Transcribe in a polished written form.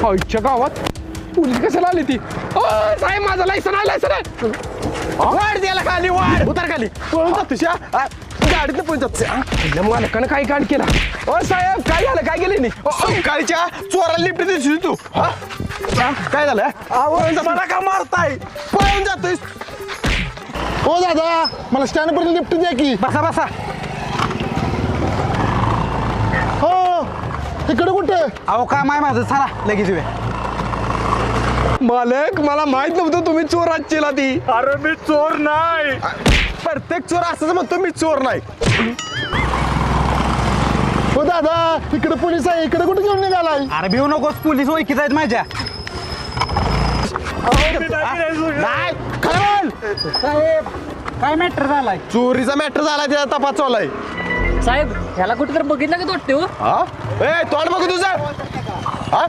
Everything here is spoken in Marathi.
आईच्या गावात पोलीस कशाला आली ती साहेब माझा लायसन आहे लायसन आहे वाढ द्यायला खाली वाढ उतार खाली पळून जात तुझ्या गाडीत पळून जात मालकानं काय कांड केला ओ साहेब काय झालं काय गेले नाही गाडीच्या चोराला लिफ्ट दिसली तू काय झालं मला का मारताय पळून जातोय हो दादा मला स्टँड पर्यंत लिफ्ट द्या की बसा बसा हो तिकडे कुठे अहो काम आहे माझं चला लगेच वे मालक मला माहित नव्हतं तुम्ही चोर आजचीला ती अरे मी चोर नाही. प्रत्येक चोर असंच म्हणतो मी चोर नाही हो दादा इकडे पोलीस आहे इकडे कुठे घेऊन निघालाय अरे भिऊ नकोस पोलीस ओळखीत आहेत माझ्या नाही खरं बोल. साहेब काय मॅटर झालाय चोरीचा मॅटर झाला त्याचा तपास चालू आहे साहेब ह्याला कुठे तर बघितलं का वाटते हो हा ए तोंड बघू तुझं हा